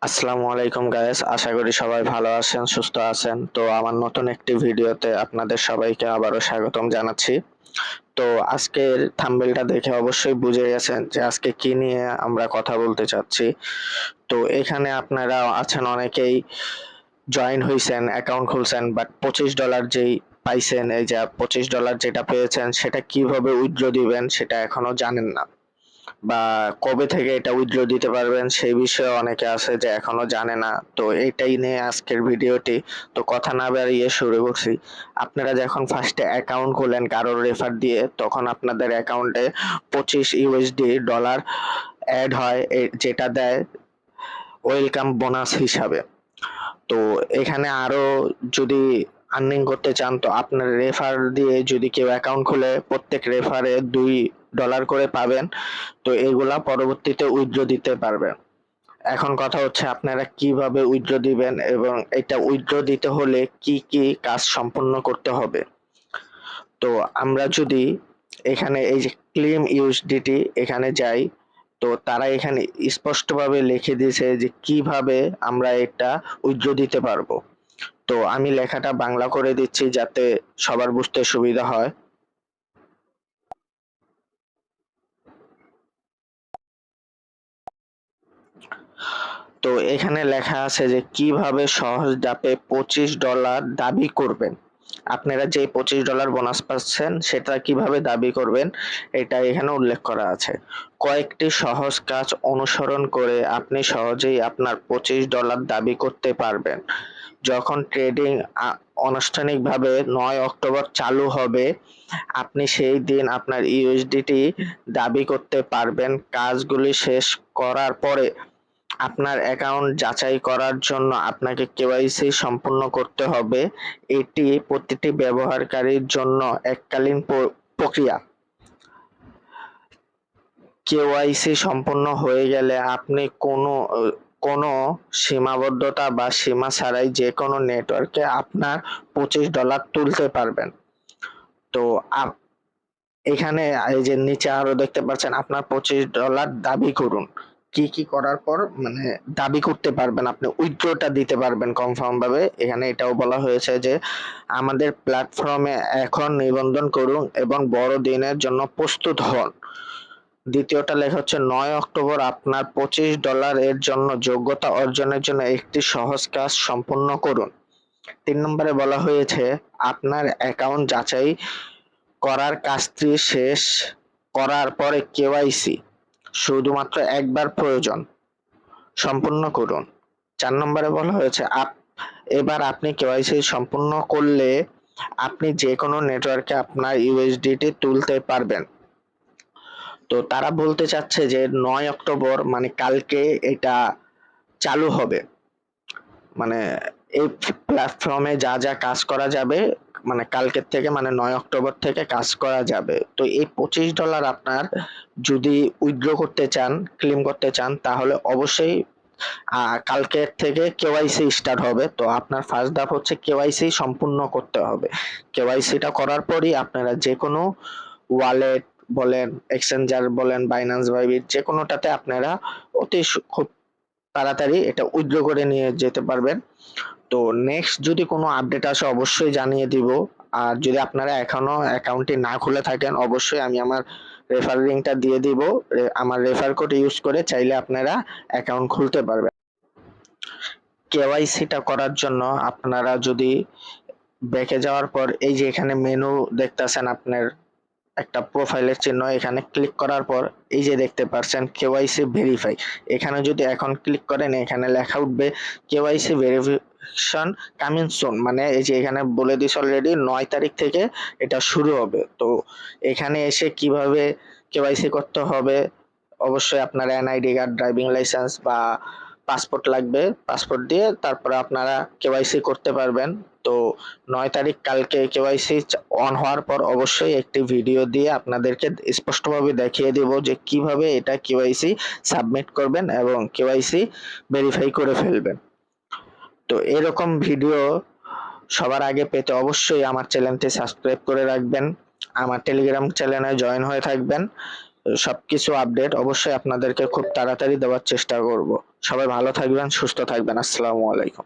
আসসালামু আলাইকুম গাইস, আশা করি সবাই ভালো আছেন, সুস্থ আছেন। তো আমার নতুন একটি ভিডিওতে আপনাদের সবাইকে আবারও স্বাগতম জানাচ্ছি। তো আজকের থাম্বনেলটা দেখে অবশ্যই বুঝে গেছেন যে আজকে কি নিয়ে আমরা কথা বলতে চাচ্ছি। তো এখানে আপনারা আছেন অনেকেই জয়েন হইছেন, অ্যাকাউন্ট খুলছেন, বাট $25 যেই পাইছেন, এই যে $25 যেটা পেয়েছেন সেটা কিভাবে উইথড্র দিবেন সেটা এখনো জানেন না, বা কবে থেকে এটা উইথড্র দিতে পারবেন সেই বিষয়ে অনেকে আছে যে এখনো জানে না। তো এইটাই নিয়ে আজকের ভিডিওটি। তো কথা না বাড়িয়ে শুরু করছি। আপনারা যখন ফার্স্টে অ্যাকাউন্ট খোলেন কারোর রেফার দিয়ে, তখন আপনাদের অ্যাকাউন্টে $25 অ্যাড হয়, যেটা দেয় ওয়েলকাম বোনাস হিসাবে। তো এখানে আরো যদি আর্নিং করতে চান, তো আপনার রেফার দিয়ে যদি কেউ অ্যাকাউন্ট খুলে, প্রত্যেক রেফারে $2 করে পাবেন। তো এগুলা পরবর্তীতে উইথড্র দিতে পারবেন। এখন কথা হচ্ছে আপনারা কিভাবে উইথড্র দিবেন এবং এটা উইথড্র দিতে হলে কি কি কাজ সম্পন্ন করতে হবে। তো আমরা যদি এখানে এই যে ক্লেম ইউএসডিটি এখানে যাই, তো তারা এখানে স্পষ্টভাবে লিখে দিয়েছে যে কিভাবে আমরা এটা উইথড্র দিতে পারবো। তো আমি লেখাটা বাংলা করে দিচ্ছি যাতে সবার বুঝতে সুবিধা হয়। তো এখানে লেখা আছে যে কিভাবে সহজ ধাপে $25 দাবি করবেন। আপনারা যে $25 বোনাস পাচ্ছেন সেটা কিভাবে দাবি করবেন এটা এখানে উল্লেখ করা আছে। কয়েকটি সহজ কাজ অনুসরণ করে আপনি সহজেই আপনার $25 দাবি করতে পারবেন। যখন ট্রেডিং আনুষ্ঠানিকভাবে 9 অক্টোবর চালু হবে, আপনি সেই দিন আপনার ইউএসডিটি দাবি করতে পারবেন। কাজগুলি শেষ করার পরে আপনার অ্যাকাউন্ট যাচাই করার জন্য আপনাকে কেওয়াইসি সম্পূর্ণ করতে হবে। এটি প্রতিটি ব্যবহারকারীর জন্য এককালীন প্রক্রিয়া। কেওয়াইসি সম্পূর্ণ হয়ে গেলে আপনি কোনো সীমাবদ্ধতা বা সীমা ছাড়াই যে কোনো নেটওয়ার্কে আপনার $25 তুলতে পারবেন। তো এখানে এই যে নিচে আরো দেখতে পাচ্ছেন আপনার $25 দাবি করুন। কি কি করার পর মানে দাবি করতে পারবেন, আপনি উইথড্রটা দিতে পারবেন কনফার্ম ভাবে। এখানে এটাও বলা হয়েছে যে আমাদের প্ল্যাটফর্মে এখন নিবন্ধন করুন এবং বড়দিনের জন্য প্রস্তুত হন। দ্বিতীয়টা লেখা হচ্ছে 9 অক্টোবর আপনার $25 এর জন্য যোগ্যতা অর্জনের জন্য একটি সহজ কাজ সম্পন্ন করুন। 3 নম্বরে বলা হয়েছে আপনার অ্যাকাউন্ট যাচাই করার কাজটি শেষ করার পরে কেওয়াইসি শুধুমাত্র একবার প্রয়োজন, সম্পূর্ণ করুন। 4 নম্বরে বলা হয়েছে এবার আপনি কেওয়াইসি সম্পূর্ণ করলে আপনি যে কোনো নেটওয়ার্কে আপনার ইউএসডিটি তুলতে পারবেন। তো তারা বলতে চাচ্ছে যে 9 অক্টোবর মানে কালকে এটা চালু হবে। মানে এই প্ল্যাটফর্মে যা যা কাজ করা যাবে মানে কালকের থেকে, মানে 9 অক্টোবর থেকে কাজ করা যাবে। তো এই $25 আপনার যদি উইথড্র করতে চান, ক্লেম করতে চান, তাহলে অবশ্যই কালকের থেকে কেওয়াইসি স্টার্ট হবে। তো আপনার ফার্স্ট ধাপ হচ্ছে কেওয়াইসি সম্পূর্ণ করতে হবে। কেওয়াইসিটা করার পরই আপনারা যে কোনো ওয়ালেট বলেন, এক্সচেঞ্জার বলেন, বাইন্যান্স, বাইবিট যে কোনোটাতে আপনারা অতি খুব তাড়াতাড়ি এটা উইথড্র করে নিয়ে যেতে পারবেন। তো নেক্সট যদি কোনো আপডেট আসে অবশ্যই জানিয়ে দিব। আর যদি আপনারা এখনো অ্যাকাউন্টটি না খুলে থাকেন, অবশ্যই আমি আমার রেফার লিংকটা দিয়ে দিব। আমার রেফার কোড ইউজ করে চাইলে আপনারা অ্যাকাউন্ট খুলতে পারবেন। কেওয়াইসিটা করার জন্য আপনারা যদি ব্যাকে যাওয়ার পর এই যে এখানে মেনু দেখতেছেন, আপনার একটা প্রোফাইলের চিহ্ন, এখানে ক্লিক করার পর এই যে দেখতে পাচ্ছেন কেওয়াইসি ভেরিফাই, এখানে যদি এখন ক্লিক করেন এখানে লেখা উঠবে কেওয়াইসি ভেরিফিকেশন কামিং সুন। মানে এই যে এখানে বলে দিস অলরেডি 9 তারিখ থেকে এটা শুরু হবে। তো এখানে এসে কিভাবে কেওয়াইসি করতে হবে, অবশ্যই আপনার এনআইডি কার্ড, ড্রাইভিং লাইসেন্স বা পাসপোর্ট লাগবে। পাসপোর্ট দিয়ে তারপরে আপনারা কেওয়াইসি করতে পারবেন। তো 9 তারিখ কালকে কেওয়াইসি অন হওয়ার পর অবশ্যই একটি ভিডিও দিয়ে আপনাদেরকে স্পষ্টভাবে দেখিয়ে দেব যে কিভাবে এটা কেওয়াইসি সাবমিট করবেন এবং কেওয়াইসি ভেরিফাই করে ফেলবেন। তো এরকম ভিডিও সবার আগে পেতে অবশ্যই আমার চ্যানেলটি সাবস্ক্রাইব করে রাখবেন, আমার টেলিগ্রাম চ্যানেলে জয়েন হয়ে থাকবেন। সবকিছু আপডেট অবশ্যই আপনাদেরকে খুব তাড়াতাড়ি দেওয়ার চেষ্টা করব। সবাই ভালো থাকবেন, সুস্থ থাকবেন। আসসালামু আলাইকুম।